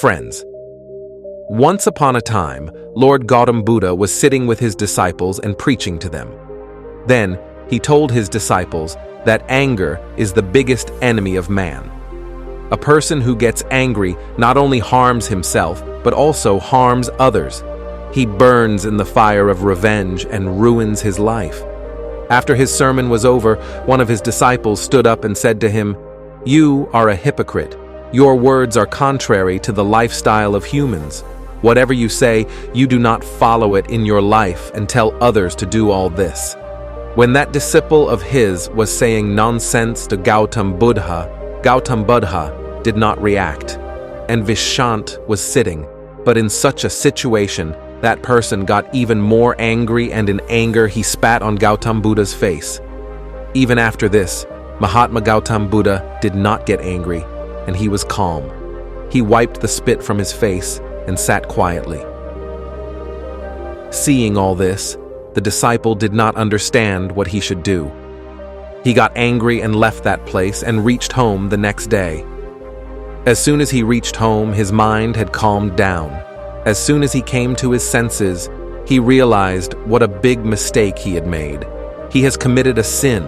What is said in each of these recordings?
Friends. Once upon a time, Lord Gautam Buddha was sitting with his disciples and preaching to them. Then, he told his disciples that anger is the biggest enemy of man. A person who gets angry not only harms himself, but also harms others. He burns in the fire of revenge and ruins his life. After his sermon was over, one of his disciples stood up and said to him, "You are a hypocrite. Your words are contrary to the lifestyle of humans. Whatever you say, you do not follow it in your life and tell others to do all this." When that disciple of his was saying nonsense to Gautam Buddha did not react, and Vishant was sitting. But in such a situation, that person got even more angry, and in anger he spat on Gautam Buddha's face. Even after this, Mahatma Gautam Buddha did not get angry, and he was calm. He wiped the spit from his face and sat quietly. Seeing all this, the disciple did not understand what he should do. He got angry and left that place and reached home the next day. As soon as he reached home, his mind had calmed down. As soon as he came to his senses, he realized what a big mistake he had made. He has committed a sin.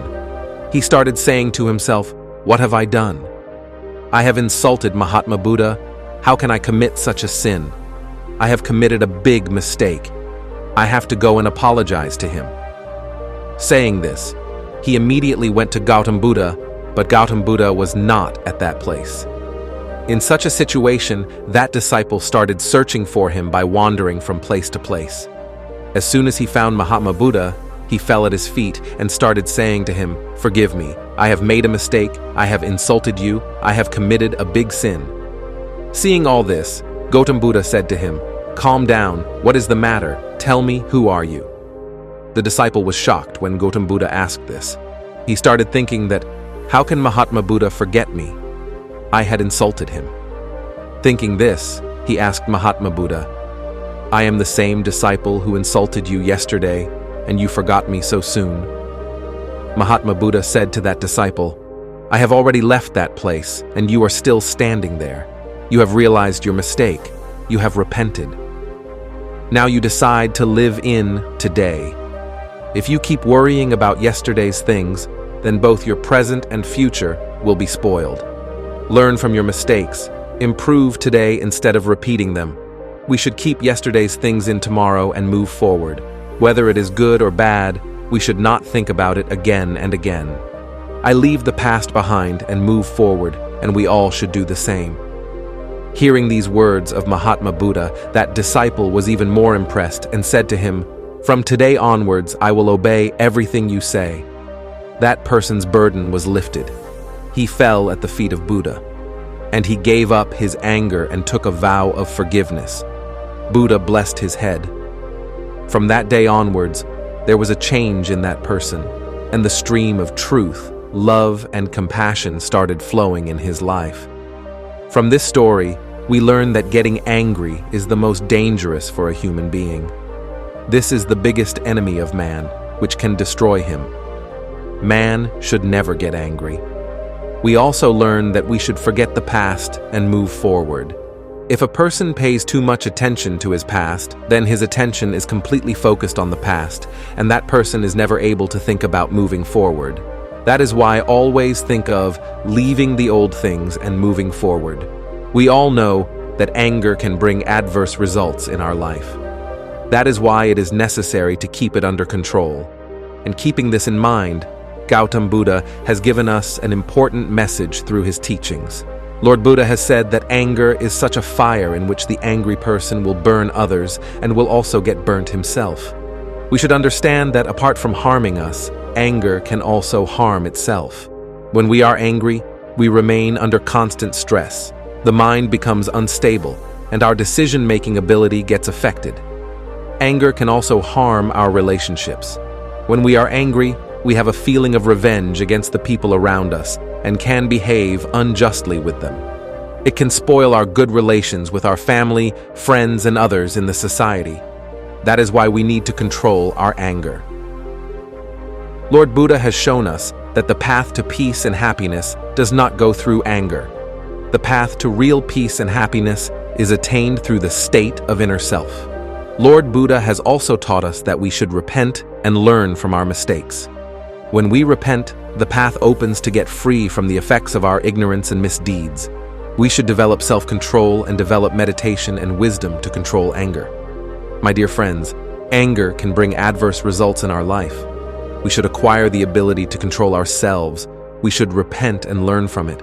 He started saying to himself, "What have I done? I have insulted Mahatma Buddha. How can I commit such a sin? I have committed a big mistake. I have to go and apologize to him." Saying this, he immediately went to Gautam Buddha, but Gautam Buddha was not at that place. In such a situation, that disciple started searching for him by wandering from place to place. As soon as he found Mahatma Buddha, he fell at his feet and started saying to him, "Forgive me, I have made a mistake, I have insulted you, I have committed a big sin." Seeing all this, Gautam Buddha said to him, "Calm down, what is the matter? Tell me, who are you?" The disciple was shocked when Gautam Buddha asked this. He started thinking that, how can Mahatma Buddha forget me? I had insulted him. Thinking this, he asked Mahatma Buddha, "I am the same disciple who insulted you yesterday, and you forgot me so soon?" Mahatma Buddha said to that disciple, "I have already left that place, and you are still standing there. You have realized your mistake. You have repented. Now you decide to live in today. If you keep worrying about yesterday's things, then both your present and future will be spoiled. Learn from your mistakes. Improve today instead of repeating them. We should keep yesterday's things in tomorrow and move forward. Whether it is good or bad, we should not think about it again and again. I leave the past behind and move forward, and we all should do the same." Hearing these words of Mahatma Buddha, that disciple was even more impressed and said to him, "From today onwards, I will obey everything you say." That person's burden was lifted. He fell at the feet of Buddha, and he gave up his anger and took a vow of forgiveness. Buddha blessed his head. From that day onwards, there was a change in that person, and the stream of truth, love, and compassion started flowing in his life. From this story, we learn that getting angry is the most dangerous for a human being. This is the biggest enemy of man, which can destroy him. Man should never get angry. We also learn that we should forget the past and move forward. If a person pays too much attention to his past, then his attention is completely focused on the past, and that person is never able to think about moving forward. That is why always think of leaving the old things and moving forward. We all know that anger can bring adverse results in our life. That is why it is necessary to keep it under control. And keeping this in mind, Gautam Buddha has given us an important message through his teachings. Lord Buddha has said that anger is such a fire in which the angry person will burn others and will also get burnt himself. We should understand that apart from harming us, anger can also harm itself. When we are angry, we remain under constant stress. The mind becomes unstable, and our decision-making ability gets affected. Anger can also harm our relationships. When we are angry, we have a feeling of revenge against the people around us and can behave unjustly with them. It can spoil our good relations with our family, friends, and others in the society. That is why we need to control our anger. Lord Buddha has shown us that the path to peace and happiness does not go through anger. The path to real peace and happiness is attained through the state of inner self. Lord Buddha has also taught us that we should repent and learn from our mistakes. When we repent, the path opens to get free from the effects of our ignorance and misdeeds. We should develop self-control and develop meditation and wisdom to control anger. My dear friends, anger can bring adverse results in our life. We should acquire the ability to control ourselves. We should repent and learn from it.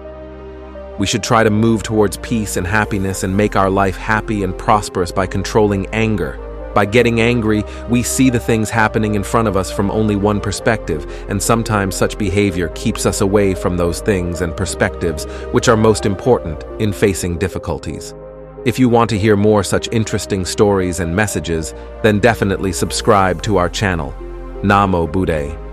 We should try to move towards peace and happiness and make our life happy and prosperous by controlling anger. By getting angry, we see the things happening in front of us from only one perspective, and sometimes such behavior keeps us away from those things and perspectives which are most important in facing difficulties. If you want to hear more such interesting stories and messages, then definitely subscribe to our channel. Namo Buddhaye.